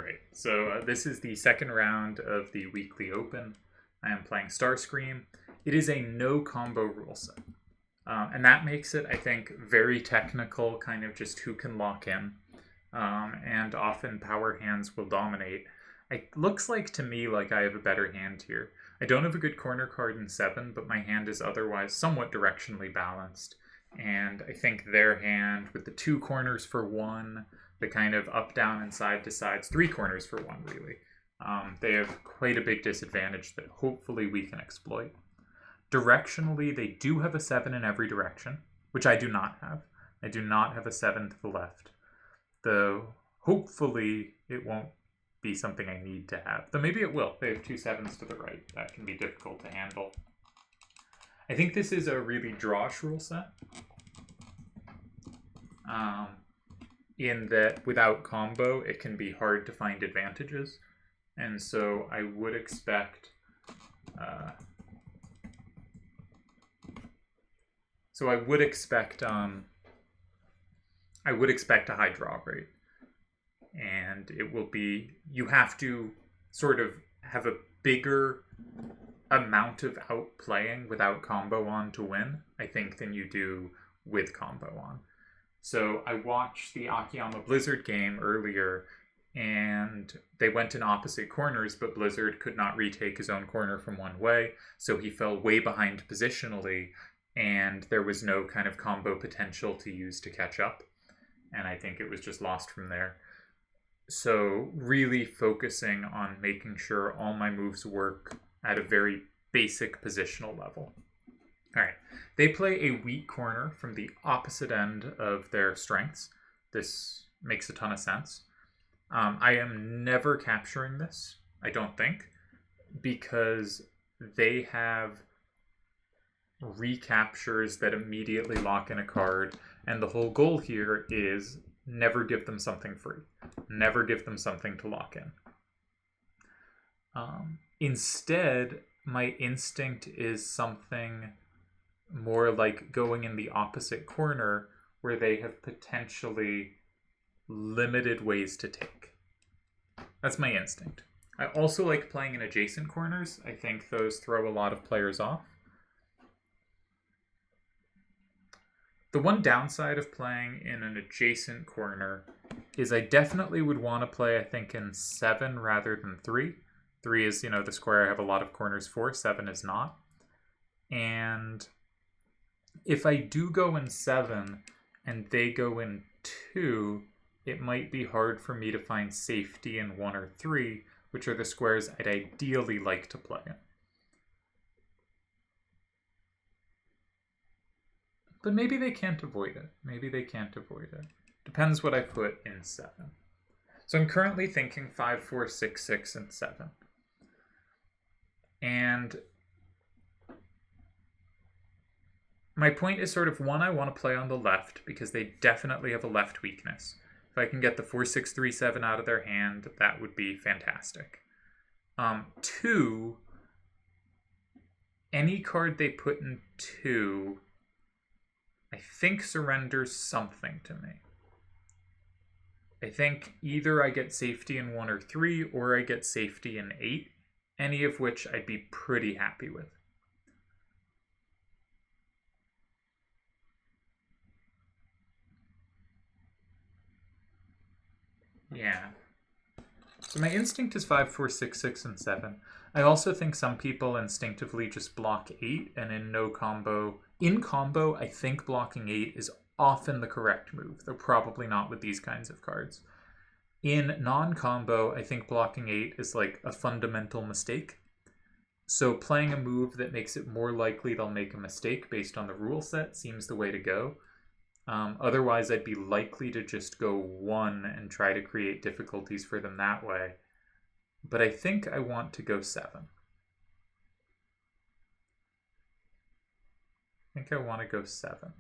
Alright, so this is the second round of the weekly open. I am playing Starscream. It is a no combo rule set. And that makes it, I think, very technical, kind of just who can lock in. And often power hands will dominate. It looks like to me like I have a better hand here. I don't have a good corner card in 7, but my hand is otherwise somewhat directionally balanced. And I think their hand, with the 2 corners for 1, the kind of up, down, and side to sides, 3 corners for 1, really. They have quite a big disadvantage that hopefully we can exploit. Directionally, they do have a 7 in every direction, which I do not have. I do not have a 7 to the left. Though, hopefully, it won't be something I need to have. Though maybe it will. They have 2 7s to the right. That can be difficult to handle. I think this is a really drawish rule set. In that without combo, it can be hard to find advantages. And so I would expect... a high draw rate. And it will be... You have to sort of have a bigger amount of outplaying without combo on to win, I think, than you do with combo on. So I watched the Akiyama Blizzard game earlier, and they went in opposite corners, but Blizzard could not retake his own corner from one way, so he fell way behind positionally, and there was no kind of combo potential to use to catch up. And I think it was just lost from there. So really focusing on making sure all my moves work at a very basic positional level. All right, they play a weak corner from the opposite end of their strengths. This makes a ton of sense. I am never capturing this, I don't think, because they have recaptures that immediately lock in a card, and the whole goal here is never give them something free. Never give them something to lock in. Instead, my instinct is something more like going in the opposite corner where they have potentially limited ways to take. That's my instinct. I also like playing in adjacent corners. I think those throw a lot of players off. The one downside of playing in an adjacent corner is I definitely would want to play, I think, in 7 rather than 3. 3 is, the square I have a lot of corners for. 7 is not. And if I do go in 7 and they go in 2, it might be hard for me to find safety in 1 or 3, which are the squares I'd ideally like to play in. But maybe they can't avoid it. Depends what I put in 7. So I'm currently thinking 5, 4, 6, 6, and 7. And my point is sort of, one, I want to play on the left because they definitely have a left weakness. If I can get the 4, 6, 3, 7 out of their hand, that would be fantastic. 2, any card they put in 2, I think surrenders something to me. I think either I get safety in 1 or 3, or I get safety in 8, any of which I'd be pretty happy with. Yeah. So my instinct is 5, 4, 6, 6, and 7. I also think some people instinctively just block 8, and in combo, I think blocking 8 is often the correct move, though probably not with these kinds of cards. In non-combo, I think blocking 8 is like a fundamental mistake. So playing a move that makes it more likely they'll make a mistake based on the rule set seems the way to go. Otherwise, I'd be likely to just go 1 and try to create difficulties for them that way. But I think I want to go 7. I think I want to go 7.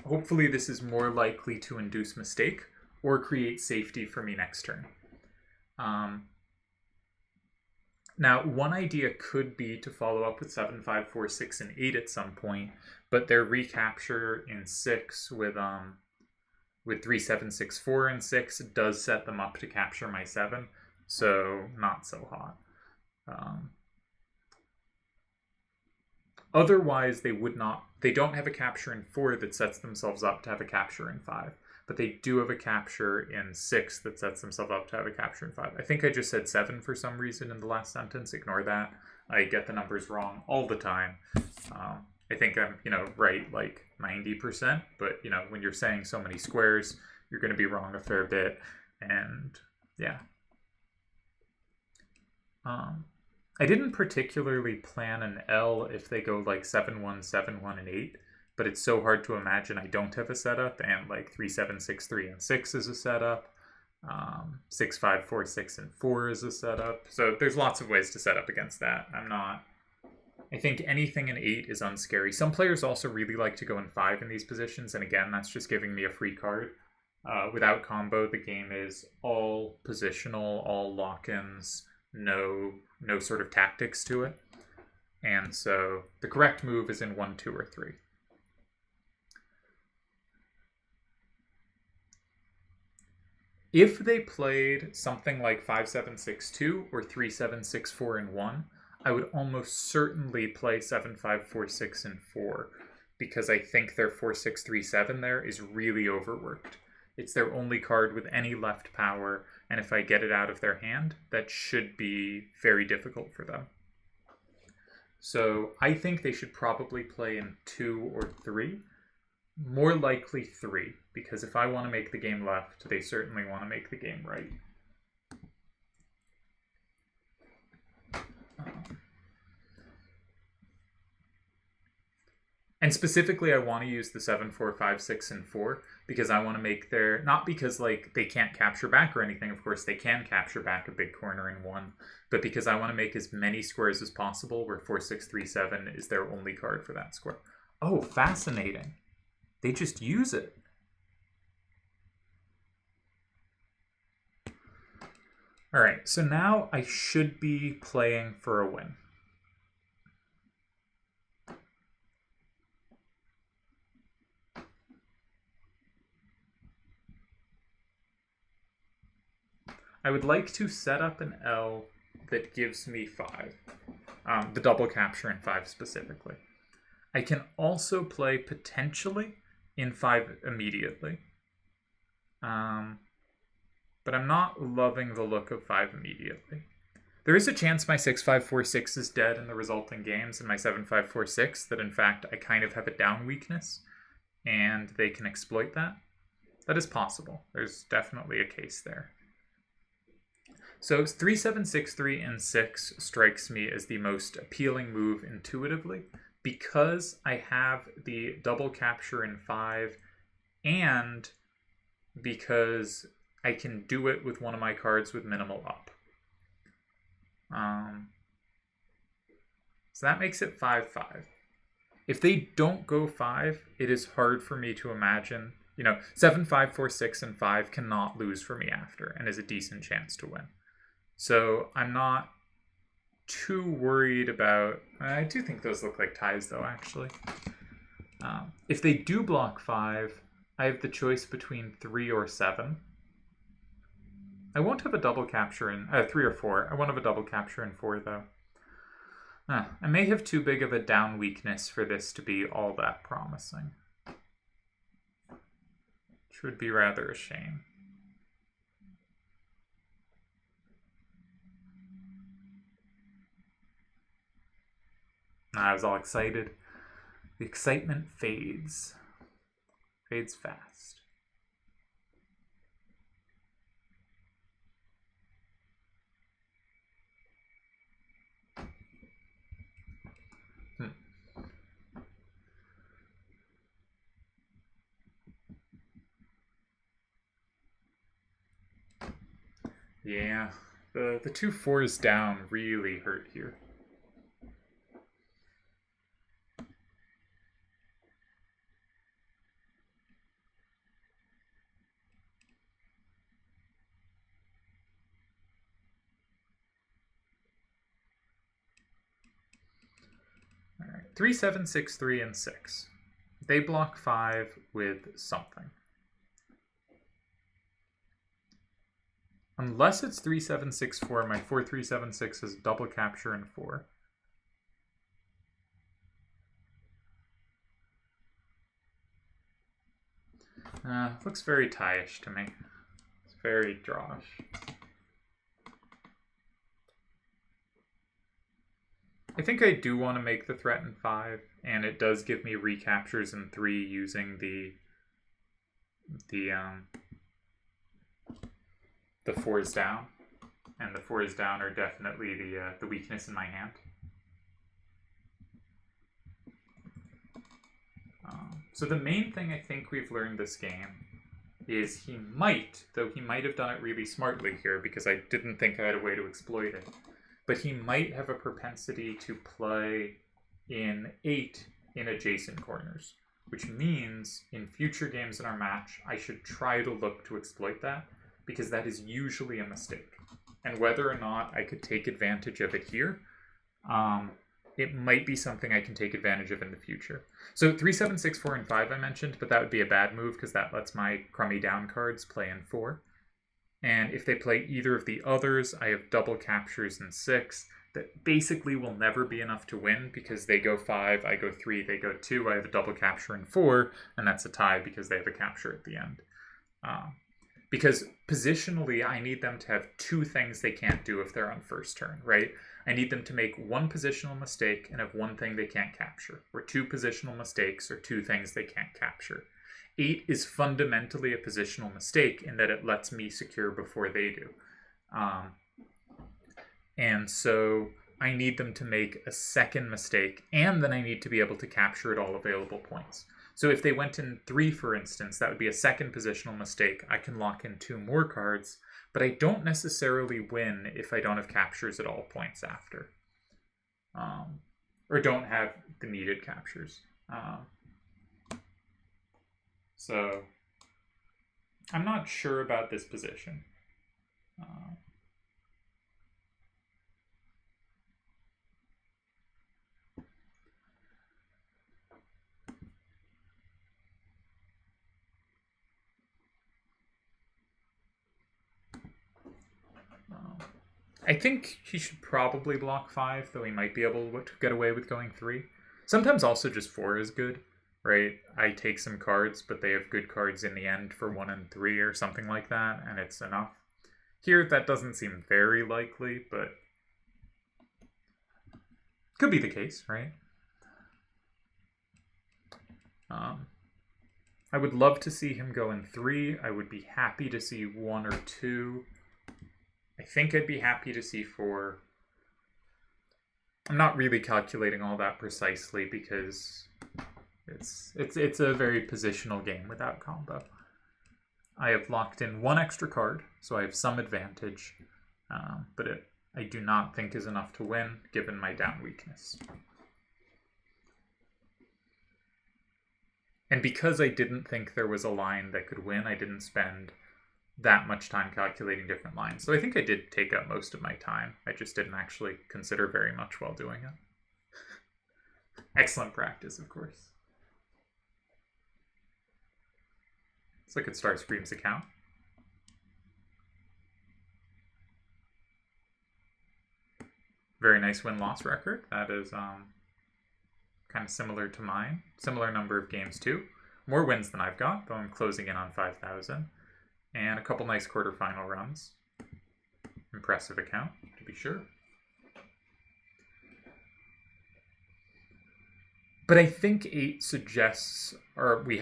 Hopefully this is more likely to induce mistake, or create safety for me next turn. Now, one idea could be to follow up with 7, 5, 4, 6, and 8 at some point, but their recapture in 6 with 3, 7, 6, 4, and 6 does set them up to capture my 7, so not so hot. Otherwise, they don't have a capture in 4 that sets themselves up to have a capture in 5. But they do have a capture in 6 that sets themselves up to have a capture in 5. I think I just said 7 for some reason in the last sentence. Ignore that. I get the numbers wrong all the time. I think I'm, right like 90%. But, when you're saying so many squares, you're going to be wrong a fair bit. And, yeah. I didn't particularly plan an L if they go like 7, 1, 7, 1, and 8. But it's so hard to imagine I don't have a setup, and like 3, 7, 6, 3, and 6 is a setup. 6, 5, 4, 6, and 4 is a setup. So there's lots of ways to set up against that. I think anything in 8 is unscary. Some players also really like to go in 5 in these positions, and again, that's just giving me a free card. Without combo, the game is all positional, all lock-ins, no sort of tactics to it. And so the correct move is in 1, 2, or 3. If they played something like 5, 7, 6, 2 or 3, 7, 6, 4, and 1, I would almost certainly play 7, 5, 4, 6, and 4, because I think their 4, 6, 3, 7 there is really overworked. It's their only card with any left power, and if I get it out of their hand, that should be very difficult for them. So I think they should probably play in 2 or 3. More likely 3, because if I want to make the game left, they certainly want to make the game right. And specifically, I want to use the 7, 4, 5, 6, and 4, because I want to make their... Not because like they can't capture back or anything, of course they can capture back a big corner in 1, but because I want to make as many squares as possible where 4, 6, 3, 7 is their only card for that square. Oh, fascinating. They just use it. All right, so now I should be playing for a win. I would like to set up an L that gives me 5. The double capture in 5 specifically. I can also play potentially in 5 immediately. But I'm not loving the look of 5 immediately. There is a chance my 6, 5, 4, 6 is dead in the resulting games, and my 7, 5, 4, 6, that in fact I kind of have a down weakness, and they can exploit that. That is possible. There's definitely a case there. So 3, 7, 6, 3, and 6 strikes me as the most appealing move intuitively, because I have the double capture in 5, and because I can do it with one of my cards with minimal up. So that makes it 5, 5. If they don't go 5, it is hard for me to imagine. 7, 5, 4, 6, and 5 cannot lose for me after, and is a decent chance to win. So I'm not too worried about... I do think those look like ties, though, actually. If they do block 5, I have the choice between 3 or 7. I won't have a double capture in... 3 or 4. I won't have a double capture in 4, though. I may have too big of a down weakness for this to be all that promising. Which would be rather a shame. I was all excited. The excitement fades. Fades fast. Yeah, the 2 4s down really hurt here. 3, 7, 6, 3, and 6. They block 5 with something. Unless it's 3, 7, 6, 4, my 4, 3, 7, 6 is double capture and 4. Looks very tie-ish to me. It's very drawish. I think I do want to make the threat in 5, and it does give me recaptures in 3 using the 4s down, and the 4s down are definitely the weakness in my hand. So the main thing I think we've learned this game is he might have done it really smartly here because I didn't think I had a way to exploit it, but he might have a propensity to play in 8 in adjacent corners, which means in future games in our match, I should try to look to exploit that because that is usually a mistake. And whether or not I could take advantage of it here, it might be something I can take advantage of in the future. So 3, 7, 6, 4, and 5 I mentioned, but that would be a bad move because that lets my crummy down cards play in 4. And if they play either of the others, I have double captures in 6 that basically will never be enough to win because they go 5, I go 3, they go 2, I have a double capture in 4, and that's a tie because they have a capture at the end. Because positionally, I need them to have 2 things they can't do if they're on first turn, right? I need them to make 1 positional mistake and have 1 thing they can't capture, or 2 positional mistakes or 2 things they can't capture. 8 is fundamentally a positional mistake in that it lets me secure before they do. And so I need them to make a second mistake, and then I need to be able to capture at all available points. So if they went in 3, for instance, that would be a second positional mistake. I can lock in 2 more cards, but I don't necessarily win if I don't have captures at all points after. Or don't have the needed captures. So I'm not sure about this position. I think he should probably block 5, though he might be able to get away with going 3. Sometimes also just 4 is good, right? I take some cards, but they have good cards in the end for 1 and 3 or something like that, and it's enough. Here, that doesn't seem very likely, but could be the case, right? I would love to see him go in 3. I would be happy to see 1 or 2. I think I'd be happy to see 4. I'm not really calculating all that precisely because it's a very positional game without combo. I have locked in 1 extra card, so I have some advantage, but I do not think is enough to win given my down weakness. And because I didn't think there was a line that could win, I didn't spend that much time calculating different lines. So I think I did take up most of my time. I just didn't actually consider very much while doing it. Excellent practice, of course. Let's look at Starscream's account. Very nice win-loss record. That is kind of similar to mine. Similar number of games too. More wins than I've got, though I'm closing in on 5,000. And a couple nice quarterfinal runs. Impressive account, to be sure. But I think 8 suggests, or we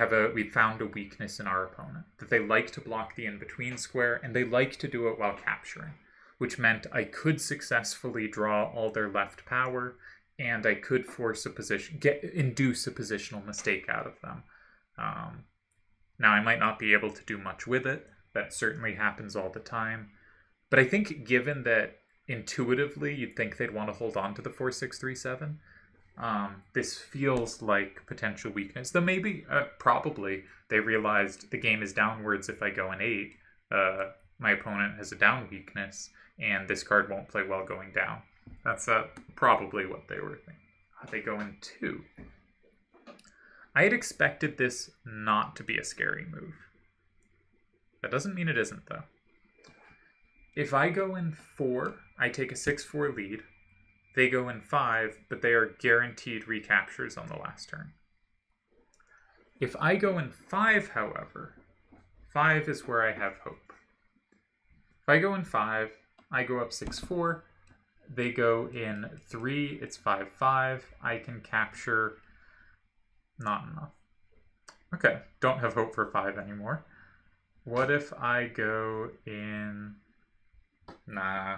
found a weakness in our opponent, that they like to block the in-between square, and they like to do it while capturing, which meant I could successfully draw all their left power, and I could induce a positional mistake out of them. Now, I might not be able to do much with it. That certainly happens all the time. But I think given that intuitively you'd think they'd want to hold on to the 4, 6, 3, 7, this feels like potential weakness. Though maybe, probably, they realized the game is downwards if I go in 8. My opponent has a down weakness, and this card won't play well going down. That's probably what they were thinking. They go in 2. I had expected this not to be a scary move. That doesn't mean it isn't, though. If I go in 4, I take a 6-4 lead. They go in 5, but they are guaranteed recaptures on the last turn. If I go in 5, however, 5 is where I have hope. If I go in 5, I go up 6-4. They go in 3, it's 5-5. I can capture... Not enough. Okay, don't have hope for 5 anymore. What if I go in... Nah.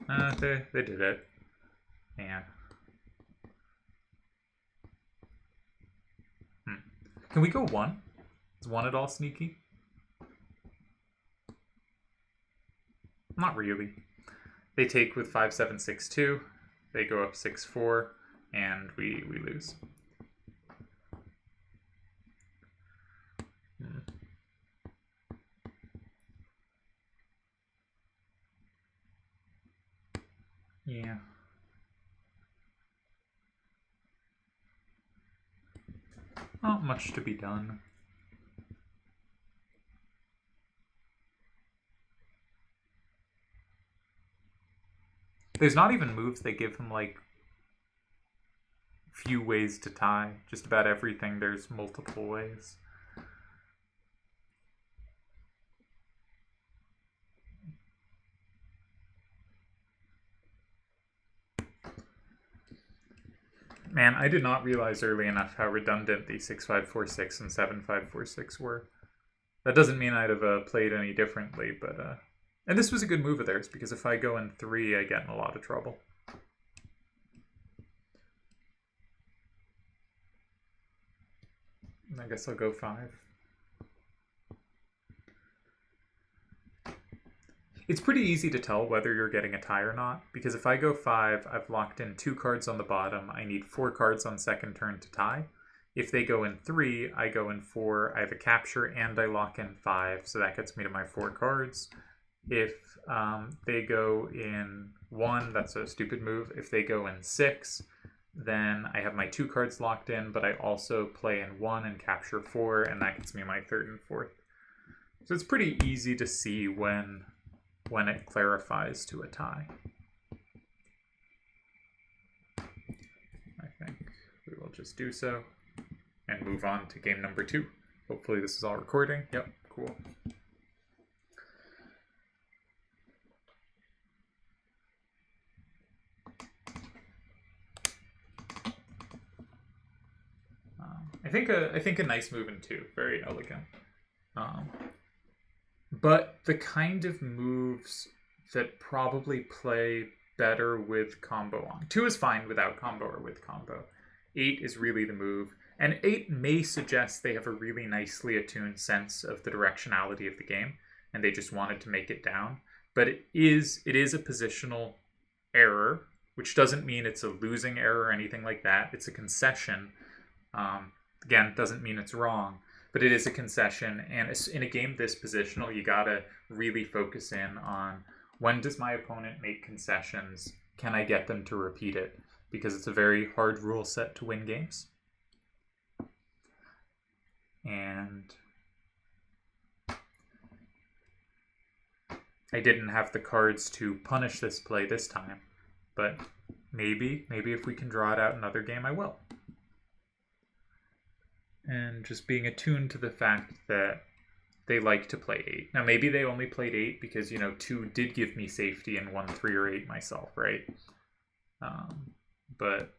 They did it. Yeah. Can we go 1? Is 1 at all sneaky? Not really. They take with 5-7-6-2. They go up 6-4, and we lose. Yeah. Not much to be done. There's not even moves that give him, like, few ways to tie. Just about everything, there's multiple ways. Man, I did not realize early enough how redundant the 6-5-4-6 and 7-5-4-6 were. That doesn't mean I'd have played any differently, but... And this was a good move of theirs, because if I go in 3, I get in a lot of trouble. I guess I'll go 5. It's pretty easy to tell whether you're getting a tie or not, because if I go 5, I've locked in 2 cards on the bottom. I need 4 cards on second turn to tie. If they go in 3, I go in 4. I have a capture, and I lock in 5, so that gets me to my 4 cards. If they go in 1, that's a stupid move. If they go in 6, then I have my 2 cards locked in, but I also play in 1 and capture 4, and that gets me my 3rd and 4th. So it's pretty easy to see when it clarifies to a tie. I think we will just do so and move on to game number 2. Hopefully this is all recording. Yep, cool. I think a nice move in 2, very elegant. But the kind of moves that probably play better with combo on. 2 is fine without combo or with combo. 8 is really the move. And 8 may suggest they have a really nicely attuned sense of the directionality of the game, and they just wanted to make it down. But it is a positional error, which doesn't mean it's a losing error or anything like that. It's a concession. Again, doesn't mean it's wrong, but it is a concession. And in a game this positional, you gotta really focus in on, when does my opponent make concessions? Can I get them to repeat it? Because it's a very hard rule set to win games. And I didn't have the cards to punish this play this time, but maybe if we can draw it out another game, I will. And just being attuned to the fact that they like to play 8. Now, maybe they only played 8 because, 2 did give me safety and 1 3 or 8 myself, right? But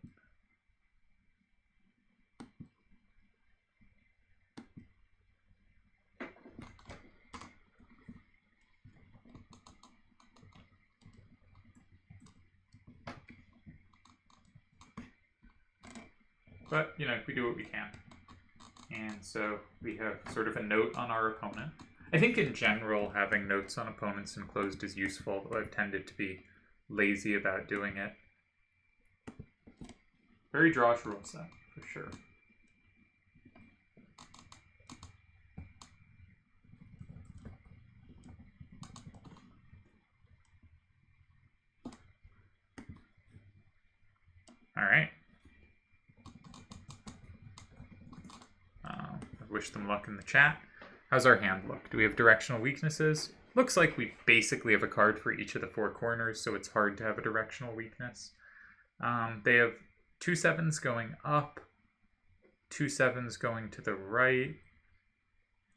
we do what we can. And so we have sort of a note on our opponent. I think in general, having notes on opponents enclosed is useful, though I've tended to be lazy about doing it. Very drawish rule set, for sure. All right. wish them luck in the chat. How's our hand look? Do we have directional weaknesses? Looks like we basically have a card for each of the 4 corners, so it's hard to have a directional weakness. They have 2 7s going up, 2 7s going to the right.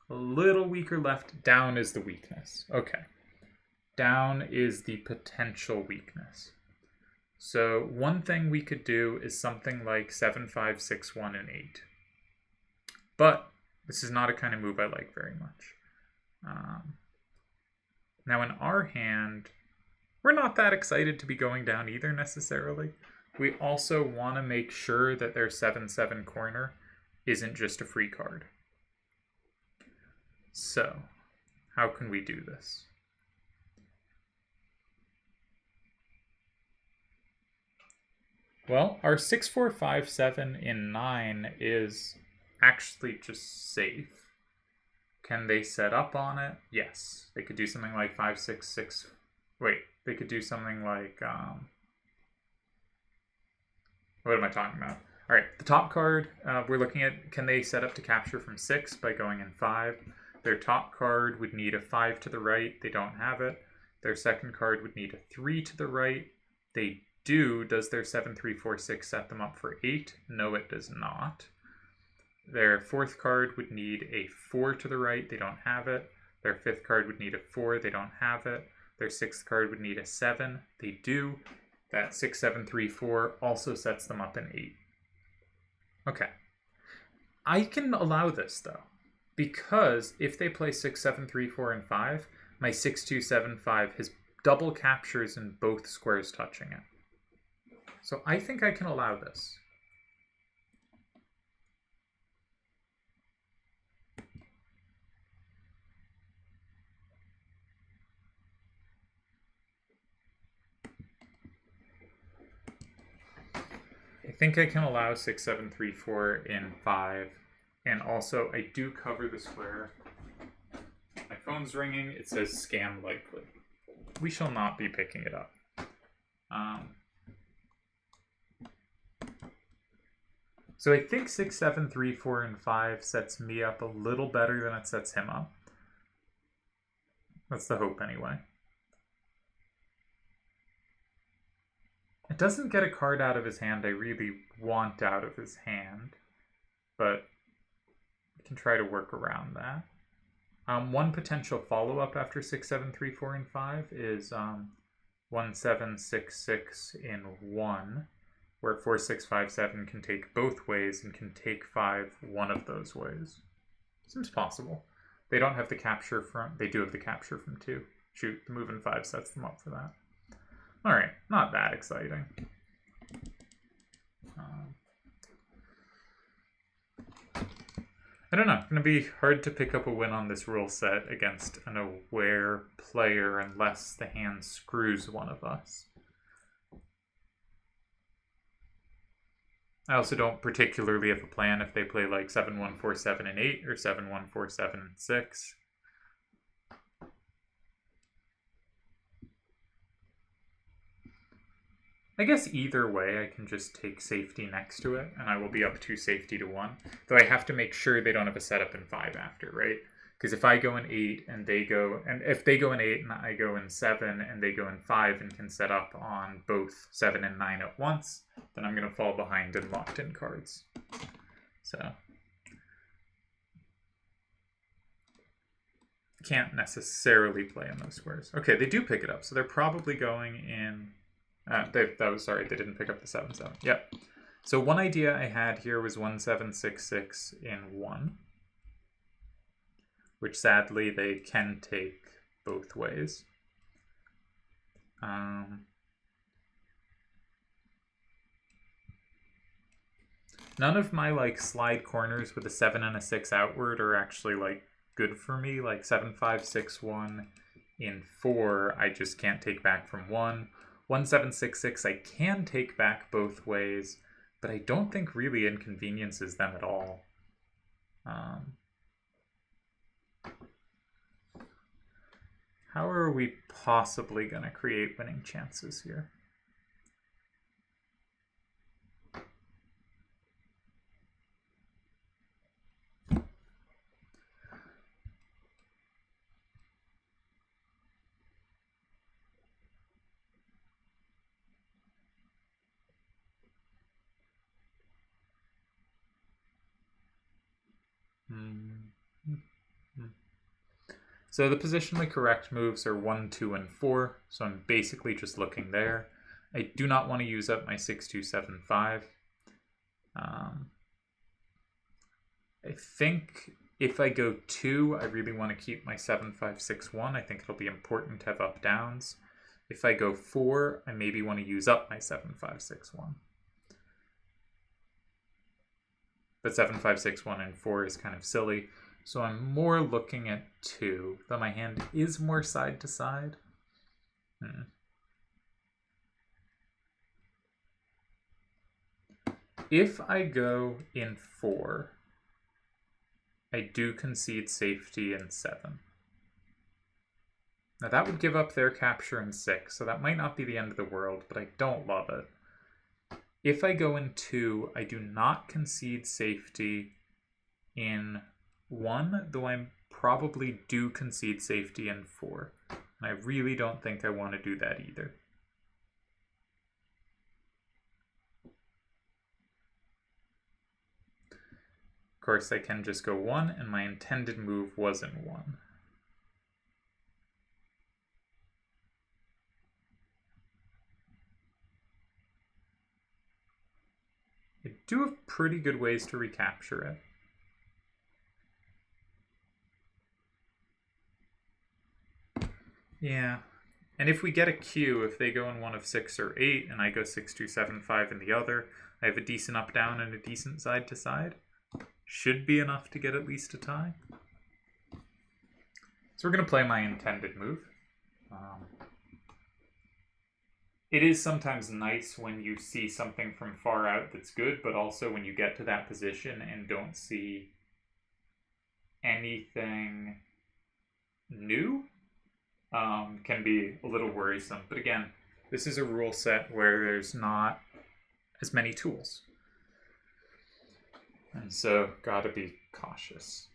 A little weaker left. Down is the weakness. Okay. Down is the potential weakness. So one thing we could do is something like 7 5 6 1 and 8. But this is not a kind of move I like very much. Now in our hand, we're not that excited to be going down either necessarily. We also want to make sure that their 7-7 corner isn't just a free card. So, how can we do this? Well, our 6 4 5 7 in 9 is actually just safe. Can they set up on it? Yes. They could do something like 5 6 6. Wait, they could do something like what am I talking about? All right, the top card, we're looking at, can they set up to capture from 6 by going in 5? Their top card would need a 5 to the right. They don't have it. Their second card would need a 3 to the right. They do. Does their 7 3 4 6 set them up for 8? No, it does not. Their fourth card would need a 4 to the right. They don't have it. Their fifth card would need a 4. They don't have it. Their sixth card would need a 7. They do. That 6 7 3 4 also sets them up in 8. Okay. I can allow this though, because if they play 6 7 3 4 and 5, my 6 2 7 5 has double captures in both squares touching it. So I think I can allow this. I think I can allow 6 7 3 4 in 5, and also I do cover the square. My phone's ringing. It says scam likely. We shall not be picking it up. So I think 6 7 3 4 and 5 sets me up a little better than it sets him up. That's the hope anyway. It doesn't get a card out of his hand I really want out of his hand, but we can try to work around that. One potential follow-up after 6 7 3 4 and 5 is 1 7 6 6 in 1, where 4 6 5 7 can take both ways and can take 5 one of those ways. Seems possible. They don't have the capture from... They do have the capture from 2. Shoot, the move in 5 sets them up for that. Alright, not that exciting. I don't know. It's going to be hard to pick up a win on this rule set against an aware player unless the hand screws one of us. I also don't particularly have a plan if they play like 7 1 4 7 and 8 or 7 1 4 7 and 6. I guess either way I can just take safety next to it and I will be up 2 safety to 1. Though I have to make sure they don't have a setup in 5 after, right? Because if I go in 8 and they go... And if they go in 8 and I go in 7 and they go in 5 and can set up on both 7 and 9 at once, then I'm going to fall behind in locked in cards. So... can't necessarily play in those squares. Okay, they do pick it up, so they're probably going in... they didn't pick up the 7 7. Yep. So one idea I had here was 1 7 6 6 in 1, which sadly they can take both ways. None of my like slide corners with a 7 and a 6 outward are actually like good for me. Like 7 5 6 1 in 4, I just can't take back from 1. 1 7 6 6 I can take back both ways, but I don't think really inconveniences them at all. How are we possibly going to create winning chances here? So the positionally correct moves are 1, 2, and 4. So I'm basically just looking there. I do not want to use up my 6, 2, 7, 5. I think if I go 2, I really want to keep my 7, 5, 6, 1. I think it'll be important to have up downs. If I go 4, I maybe want to use up my 7, 5, 6, 1. But 7, 5, 6, 1, and 4 is kind of silly. So I'm more looking at 2, though my hand is more side to side. If I go in 4, I do concede safety in 7. Now that would give up their capture in 6, so that might not be the end of the world, but I don't love it. If I go in 2, I do not concede safety in 1, though I probably do concede safety in 4. And I really don't think I want to do that either. Of course, I can just go 1, and my intended move was in 1. I do have pretty good ways to recapture it. Yeah, and if we get a Q, if they go in one of 6 or 8, and I go 6, 2, 7, 5 in the other, I have a decent up down and a decent side to side. Should be enough to get at least a tie. So we're going to play my intended move. It is sometimes nice when you see something from far out that's good, but also when you get to that position and don't see anything new, can be a little worrisome. But again, this is a rule set where there's not as many tools. And so, gotta be cautious.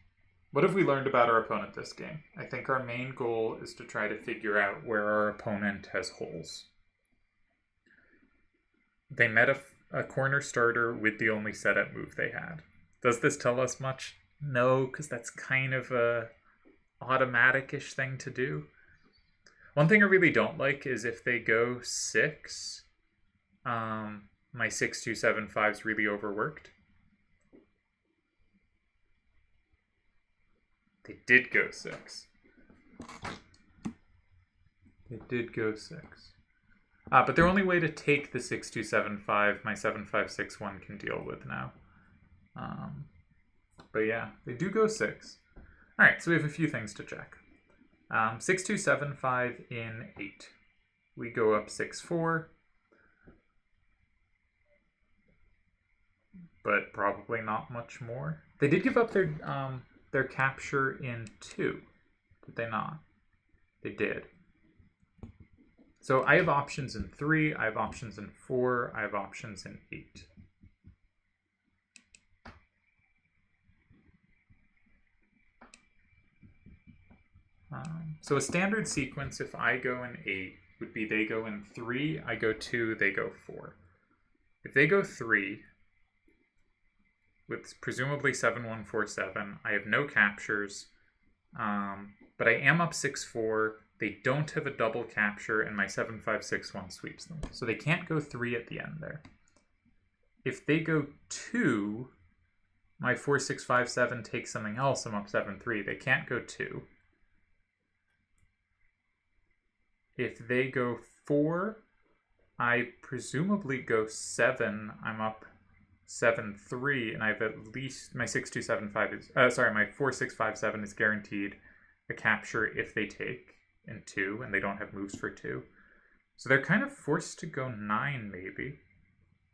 What have we learned about our opponent this game? I think our main goal is to try to figure out where our opponent has holes. They met a corner starter with the only setup move they had. Does this tell us much? No, because that's kind of a automatic-ish thing to do. One thing I really don't like is if they go 6, my 6, 2, 7, 5 is really overworked. They did go 6. They did go 6. But their only way to take the 6, 2, 7, 5, my 7, 5, 6, 1 can deal with now. But yeah, they do go 6. Alright, so we have a few things to check. 6, 2, 7, 5 in 8. We go up 6, 4. But probably not much more. They did give up their capture in 2. Did they not? They did. So I have options in 3, I have options in 4, I have options in 8. So a standard sequence, if I go in 8, would be they go in 3, I go 2, they go 4. If they go 3, with presumably 7, 1, 4, 7, I have no captures, but I am up 6, 4. They don't have a double capture, and my 7, 5, 6, 1 sweeps them. So they can't go 3 at the end there. If they go 2, my 4, 6, 5, 7 takes something else. I'm up 7, 3. They can't go 2. If they go 4, I presumably go 7. I'm up 7, 3, and I have at least my 6, 2, 7, 5 is my 4, 6, 5, 7 is guaranteed a capture if they take in 2, and they don't have moves for 2. So they're kind of forced to go 9, maybe.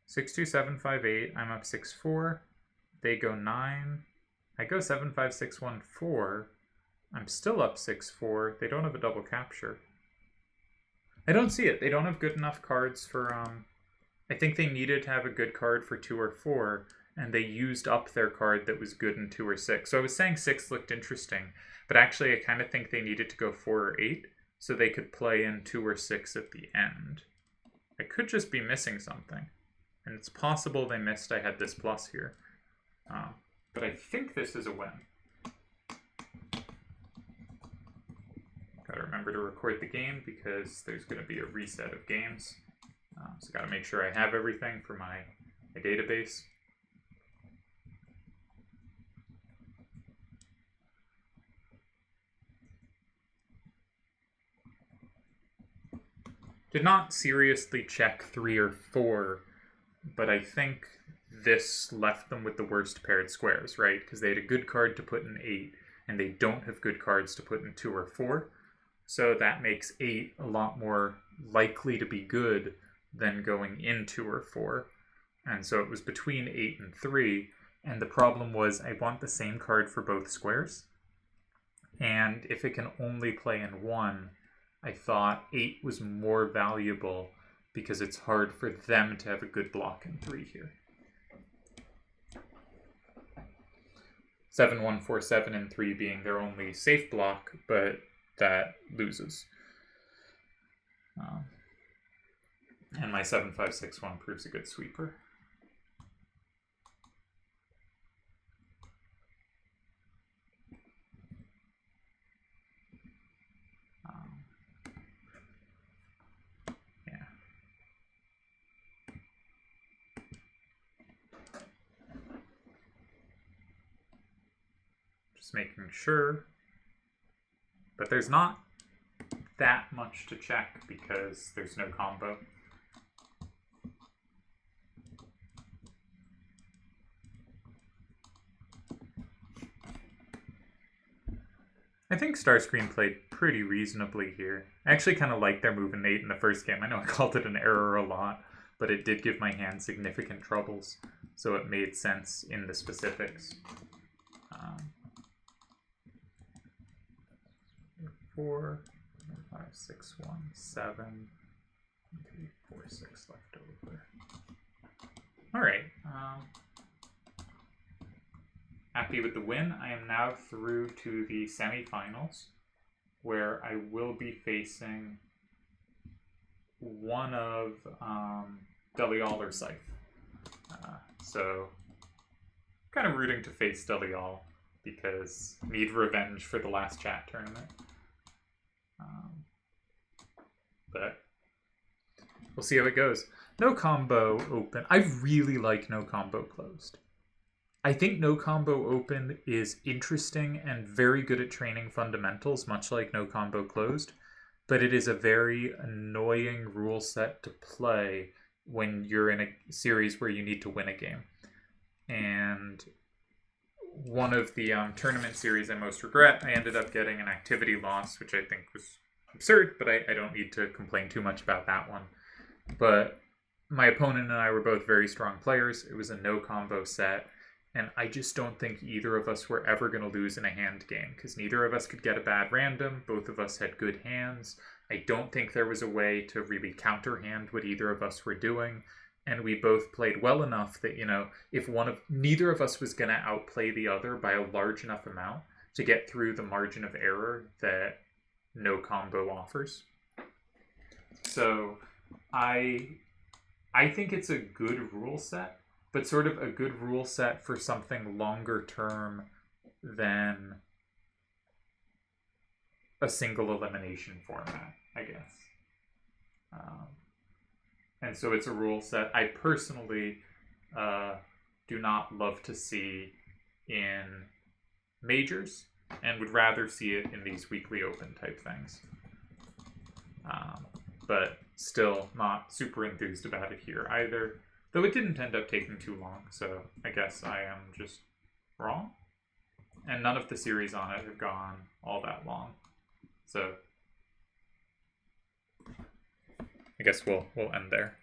6, 2, 7, 5, 8. I'm up 6, 4. They go 9. I go 7, 5, 6, 1, 4. I'm still up 6, 4. They don't have a double capture. I don't see it. They don't have good enough cards for, I think they needed to have a good card for 2 or 4, and they used up their card that was good in 2 or 6. So I was saying 6 looked interesting, but actually I kind of think they needed to go 4 or 8 so they could play in 2 or 6 at the end. I could just be missing something, and it's possible they missed I had this plus here. But I think this is a win. Gotta remember to record the game because there's going to be a reset of games. So gotta make sure I have everything for my database. Did not seriously check 3 or 4, but I think this left them with the worst paired squares, right? Because they had a good card to put in 8, and they don't have good cards to put in 2 or 4. So that makes 8 a lot more likely to be good than going in 2 or 4. And so it was between 8 and 3, and the problem was I want the same card for both squares. And if it can only play in 1, I thought 8 was more valuable because it's hard for them to have a good block in 3 here. 7, 1, 4, 7, and 3 being their only safe block, but that loses. And my 7, 5, 6, 1 proves a good sweeper. Yeah. Just making sure. But there's not that much to check because there's no combo. I think Starscream played pretty reasonably here. I actually kind of liked their move in 8 in the first game. I know I called it an error a lot, but it did give my hand significant troubles, so it made sense in the specifics. 4, 5, 6, 1, 7, 3, 4, 6 left over. Alright. Happy with the win. I am now through to the semifinals, where I will be facing one of Delial or Scythe. So, kind of rooting to face Delial because need revenge for the last chat tournament. But we'll see how it goes. No combo open. I really like no combo closed. I think no combo open is interesting and very good at training fundamentals, much like no combo closed, but it is a very annoying rule set to play when you're in a series where you need to win a game. And one of the tournament series I most regret, I ended up getting an activity loss, which I think was absurd, but I don't need to complain too much about that one. But my opponent and I were both very strong players. It was a no combo set. And I just don't think either of us were ever going to lose in a hand game, because neither of us could get a bad random. Both of us had good hands. I don't think there was a way to really counterhand what either of us were doing. And we both played well enough that, you know, if neither of us was going to outplay the other by a large enough amount to get through the margin of error that no combo offers. So I think it's a good rule set, but sort of a good rule set for something longer term than a single elimination format, I guess. And so it's a rule set I personally do not love to see in majors and would rather see it in these weekly open type things. But still not super enthused about it here either. Though it didn't end up taking too long, so I guess I am just wrong. And none of the series on it have gone all that long. So I guess we'll end there.